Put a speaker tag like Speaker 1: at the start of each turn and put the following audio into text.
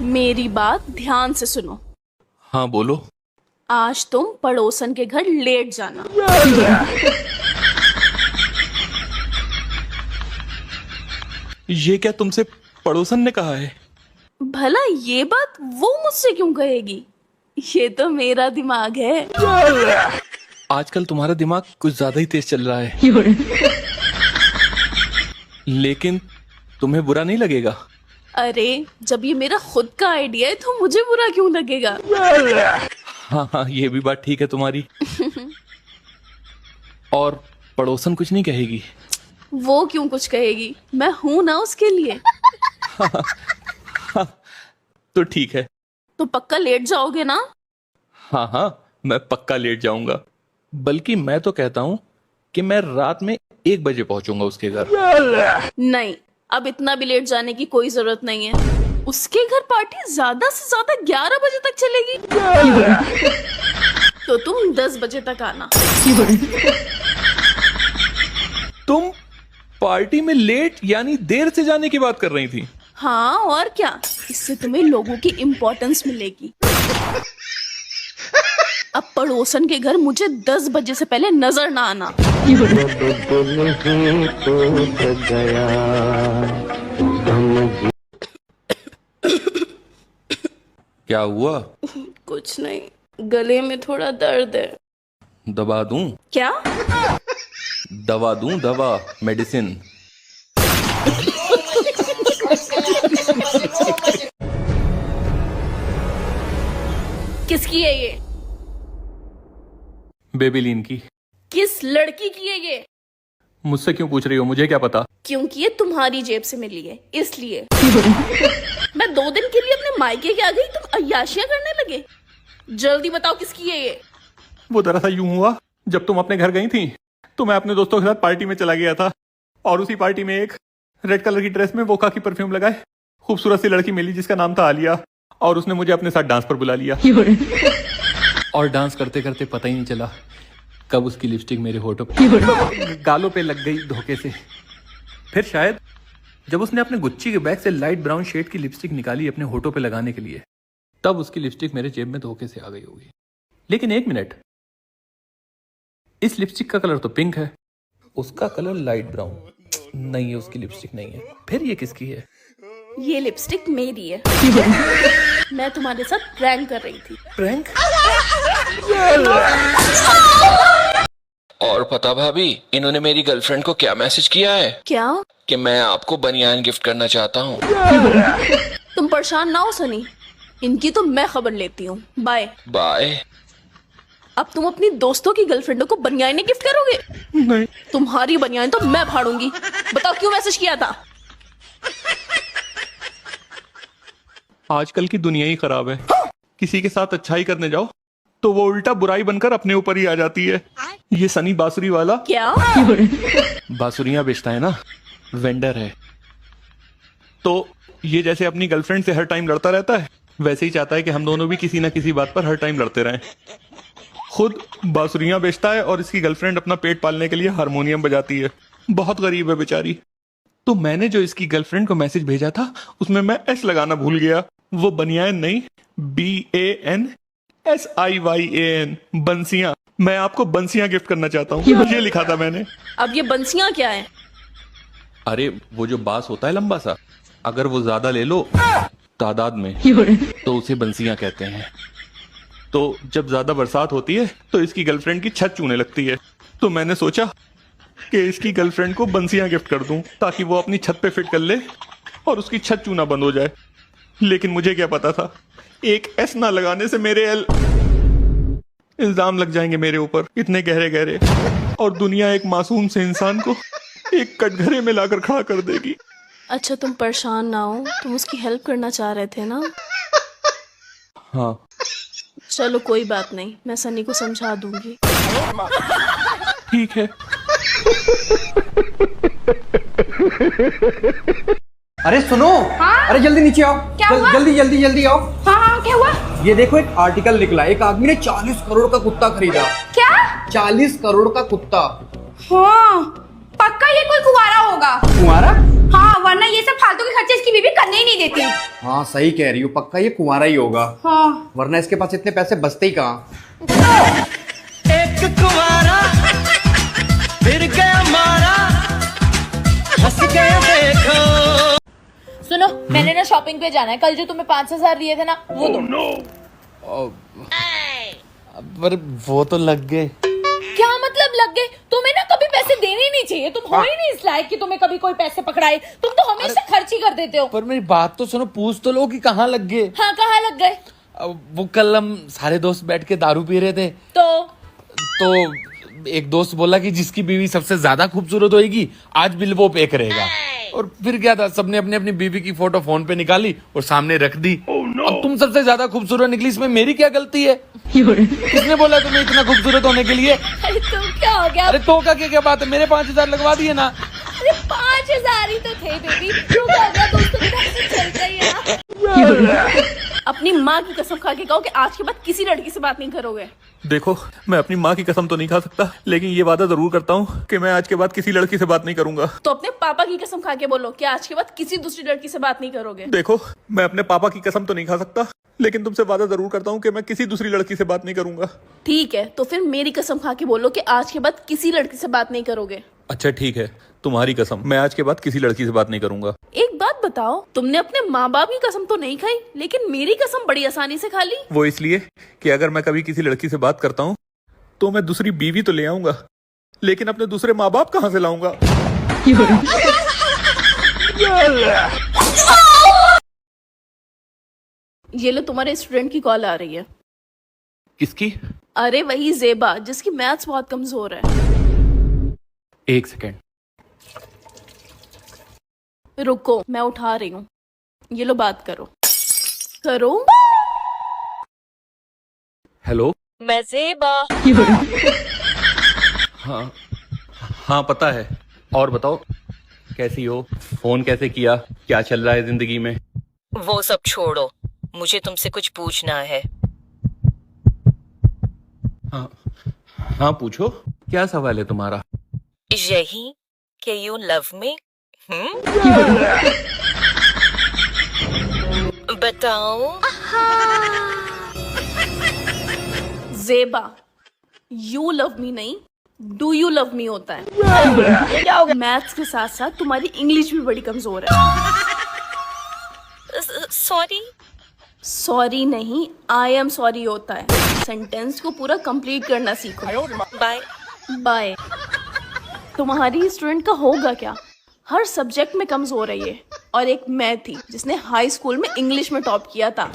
Speaker 1: मेरी बात ध्यान से सुनो।
Speaker 2: हाँ बोलो।
Speaker 1: आज तुम पड़ोसन के घर लेट जाना।
Speaker 2: ये क्या तुमसे पड़ोसन ने कहा है?
Speaker 1: भला ये बात वो मुझसे क्यों कहेगी? ये तो मेरा दिमाग है।
Speaker 2: आजकल तुम्हारा दिमाग कुछ ज्यादा ही तेज चल रहा है। लेकिन तुम्हें बुरा नहीं लगेगा?
Speaker 1: अरे जब ये मेरा खुद का आइडिया है तो मुझे बुरा क्यों लगेगा?
Speaker 2: हाँ हाँ, ये भी बात ठीक है तुम्हारी। और पड़ोसन कुछ नहीं कहेगी?
Speaker 1: वो क्यों कुछ कहेगी, मैं हूं ना उसके लिए।
Speaker 2: तो ठीक है।
Speaker 1: तो पक्का लेट जाओगे ना?
Speaker 2: हाँ हाँ, मैं पक्का लेट जाऊंगा। बल्कि मैं तो कहता हूँ कि मैं रात में 1 बजे पहुंचूंगा उसके घर।
Speaker 1: नहीं, अब इतना भी लेट जाने की कोई जरूरत नहीं है। उसके घर पार्टी ज्यादा से ज्यादा 11 बजे तक चलेगी। तो तुम 10 बजे तक आना।
Speaker 2: तुम पार्टी में लेट यानी देर से जाने की बात कर रही थी?
Speaker 1: हाँ और क्या, इससे तुम्हें लोगों की इम्पोर्टेंस मिलेगी। अब पड़ोसन के घर मुझे 10 बजे से पहले नजर ना आना।
Speaker 2: क्या हुआ?
Speaker 1: कुछ नहीं, गले में थोड़ा दर्द है।
Speaker 2: दबा दूं?
Speaker 1: क्या?
Speaker 2: दवा दूं? दवा, मेडिसिन।
Speaker 1: किसकी है ये?
Speaker 2: बेबीलीन की।
Speaker 1: किस लड़की की है ये?
Speaker 2: मुझसे क्यों पूछ रही हो, मुझे क्या पता?
Speaker 1: क्योंकि ये तुम्हारी जेब से मिली है इसलिए। मैं 2 दिन के लिए अपने मायके के आ गई, तुम अय्याशियां करने लगे। जल्दी बताओ किसकी है ये?
Speaker 2: वो दरअसल यूं हुआ, जब तुम अपने घर गई थी तो मैं अपने दोस्तों के साथ पार्टी में चला गया था। और उसी पार्टी में एक रेड कलर की ड्रेस में वोका की परफ्यूम लगाए खूबसूरत सी लड़की मिली जिसका नाम था आलिया। और उसने मुझे अपने साथ डांस पर बुला लिया। और डांस करते करते पता ही नहीं चला कब उसकी लिपस्टिक मेरे होठों गालों पे लग गई धोखे से। फिर शायद जब उसने अपने गुच्ची के बैग से लाइट ब्राउन शेड की लिपस्टिक निकाली अपने होठों पे लगाने के लिए, तब उसकी लिपस्टिक मेरे जेब में धोखे से आ गई होगी। लेकिन 1 मिनट, इस लिपस्टिक का कलर तो पिंक है, उसका कलर लाइट ब्राउन। नहीं, उसकी लिपस्टिक नहीं है। फिर ये किसकी है?
Speaker 1: ये लिपस्टिक मेरी है। मैं तुम्हारे साथ प्रैंक कर रही थी।
Speaker 2: प्रैंक?
Speaker 3: और पता भाभी, इन्होंने मेरी गर्लफ्रेंड को क्या मैसेज किया है?
Speaker 1: क्या?
Speaker 3: कि मैं आपको बनियान गिफ्ट करना चाहता हूँ।
Speaker 1: तुम परेशान ना हो सनी, इनकी तो मैं खबर लेती हूँ। Bye
Speaker 3: bye.
Speaker 1: अब तुम अपनी दोस्तों की गर्लफ्रेंडों को बनियानें गिफ्ट करोगे?
Speaker 2: नहीं।
Speaker 1: तुम्हारी बनियान तो मैं फाड़ूंगी। बताओ क्यों मैसेज किया था?
Speaker 2: आजकल की दुनिया ही खराब है। किसी के साथ अच्छाई करने जाओ तो वो उल्टा बुराई बनकर अपने ऊपर ही आ जाती है। ये सनी बांसुरी वाला
Speaker 1: क्या?
Speaker 2: बांसुरियां बेचता है ना, वेंडर है। तो ये जैसे अपनी गर्लफ्रेंड से हर टाइम लड़ता रहता है, वैसे ही चाहता है कि हम दोनों भी किसी ना किसी बात पर हर टाइम लड़ते रहें। खुद बांसुरियां बेचता है और इसकी गर्लफ्रेंड अपना पेट पालने के लिए हारमोनियम बजाती है। बहुत गरीब है बेचारी। तो मैंने जो इसकी गर्लफ्रेंड को मैसेज भेजा था उसमें मैं एस लगाना भूल गया। वो बनियान नहीं, BANSIYAN, बंसियां। मैं आपको बंसियां गिफ्ट करना चाहता हूँ, ये लिखा था मैंने।
Speaker 1: अब ये बंसियां क्या है?
Speaker 2: अरे वो जो बांस होता है लंबा सा, अगर वो ज्यादा ले लो तादाद में तो उसे बंसियां कहते हैं। तो जब ज्यादा बरसात होती है तो इसकी गर्लफ्रेंड की छत चूने लगती है। तो मैंने सोचा कि इसकी गर्लफ्रेंड को बंसियां गिफ्ट कर दूं ताकि वो अपनी छत पे फिट कर ले और उसकी छत चूना बंद हो जाए। लेकिन मुझे क्या पता था, एक एस ना लगाने से मेरे इल्जाम लग जाएंगे मेरे ऊपर इतने गहरे गहरे, और दुनिया एक मासूम से इंसान को एक कटघरे में लाकर खड़ा कर देगी।
Speaker 1: अच्छा तुम परेशान ना हो, तुम उसकी हेल्प करना चाह रहे थे ना?
Speaker 2: हाँ।
Speaker 1: चलो कोई बात नहीं, मैं सनी को समझा दूंगी।
Speaker 2: ठीक है।
Speaker 4: अरे सुनो।
Speaker 5: हाँ?
Speaker 4: अरे जल्दी नीचे आओ।
Speaker 5: क्या हुआ?
Speaker 4: जल्दी जल्दी जल्दी आओ।
Speaker 5: हाँ क्या हुआ?
Speaker 4: ये देखो एक आर्टिकल निकला, एक आदमी ने 40 करोड़ का कुत्ता खरीदा।
Speaker 5: क्या?
Speaker 4: 40 करोड़ का कुत्ता।
Speaker 5: हाँ पक्का ये कोई कुंवारा होगा।
Speaker 4: तुम्हारा
Speaker 5: हाँ, वरना ये सब फालतू के खर्चे इसकी बीवी करने ही नहीं देती।
Speaker 4: हाँ सही कह रही हूँ, पक्का ये कुंवारा ही होगा।
Speaker 5: हाँ।
Speaker 4: वरना इसके पास इतने पैसे बचते ही कहाँ।
Speaker 6: एक कुंवारा फिर गया मारा, हंस गया देखो।
Speaker 7: सुनो, मैंने ना शॉपिंग पे जाना है। कल जो तुम्हें 5,000 दिए थे ना, वो दो।
Speaker 8: पर वो तो लग गए।
Speaker 7: क्या मतलब लग गए? तुम्हें ना कभी पैसे देने ही नहीं चाहिए। तुम हो ही नहीं इस लायक कि तुम्हें कभी कोई पैसे पकड़ाए। तुम तो हमेशा खर्च ही कर देते हो।
Speaker 8: पर मेरी बात तो सुनो, पूछ तो लो कि कहाँ लग गए।
Speaker 7: हाँ, कहाँ लग गए?
Speaker 8: वो कल हम सारे दोस्त बैठ के दारू पी रहे थे, तो एक दोस्त बोला कि जिसकी बीवी सबसे ज्यादा खूबसूरत होएगी आज बिल वो पे करेगा। और फिर क्या था, सबने अपनी अपनी बीवी की फोटो फोन पे निकाली और सामने रख दी। अब तुम सबसे ज्यादा खूबसूरत निकली, इसमें मेरी क्या गलती है? किसने बोला तुम्हें इतना खूबसूरत होने के लिए?
Speaker 7: अरे तो क्या हो गया?
Speaker 8: अरे तो का क्या बात है, मेरे 5,000 लगवा दिए ना।
Speaker 7: अरे 5,000 ही तो थे बेबी। क्यों हो गया? दोस्तों के साथ से चलता ही है ना।
Speaker 1: अपनी माँ की कसम खा के कहो कि आज के बाद किसी लड़की से बात नहीं करोगे।
Speaker 2: देखो, मैं अपनी माँ की कसम तो नहीं खा सकता, लेकिन ये वादा जरूर करता हूँ कि मैं आज के बाद किसी लड़की से बात नहीं करूंगा।
Speaker 1: तो अपने पापा की कसम खा के बोलो कि आज के बाद किसी दूसरी लड़की से बात नहीं करोगे।
Speaker 2: देखो, मैं अपने पापा की कसम तो नहीं खा सकता, लेकिन तुमसे वादा जरूर करता हूँ कि मैं किसी दूसरी लड़की से बात नहीं करूंगा।
Speaker 1: ठीक है, तो फिर मेरी कसम खा के बोलो कि आज के बाद किसी लड़की से बात नहीं करोगे।
Speaker 2: अच्छा ठीक है, तुम्हारी कसम, मैं आज के बाद किसी लड़की से बात नहीं करूंगा।
Speaker 1: एक बात बताओ, तुमने अपने माँ बाप की कसम तो नहीं खाई, लेकिन मेरी कसम बड़ी आसानी से खा ली।
Speaker 2: वो इसलिए कि अगर मैं कभी किसी लड़की से बात करता हूँ तो मैं दूसरी बीवी तो ले आऊंगा, लेकिन अपने दूसरे माँ बाप कहाँ से लाऊंगा?
Speaker 1: ये लो, तुम्हारे स्टूडेंट की कॉल आ रही है।
Speaker 2: किसकी?
Speaker 1: अरे वही ज़ेबा, जिसकी मैथ्स बहुत कमजोर है।
Speaker 2: एक सेकेंड
Speaker 1: रुको, मैं उठा रही हूँ। ये लो, बात करो। करो।
Speaker 2: हेलो,
Speaker 7: मैं ज़ेबा।
Speaker 2: हाँ हाँ पता है। और बताओ, कैसी हो? फोन कैसे किया? क्या चल रहा है जिंदगी में?
Speaker 9: वो सब छोड़ो, मुझे तुमसे कुछ पूछना है।
Speaker 2: हाँ हाँ पूछो, क्या सवाल है तुम्हारा?
Speaker 9: यही कि यू लव मी? बताओ।
Speaker 1: ज़ेबा, यू लव मी नहीं, डू यू लव मी होता है। क्या हो गया? मैथ्स के साथ साथ तुम्हारी इंग्लिश भी बड़ी कमजोर है।
Speaker 9: सॉरी।
Speaker 1: सॉरी नहीं, आई एम सॉरी होता है। सेंटेंस को पूरा कंप्लीट करना सीखो।
Speaker 9: बाय।
Speaker 1: बाय। तुम्हारी स्टूडेंट का होगा क्या? हर सब्जेक्ट में कमजोर है ये। और एक मैं थी जिसने हाई स्कूल में इंग्लिश में टॉप किया था।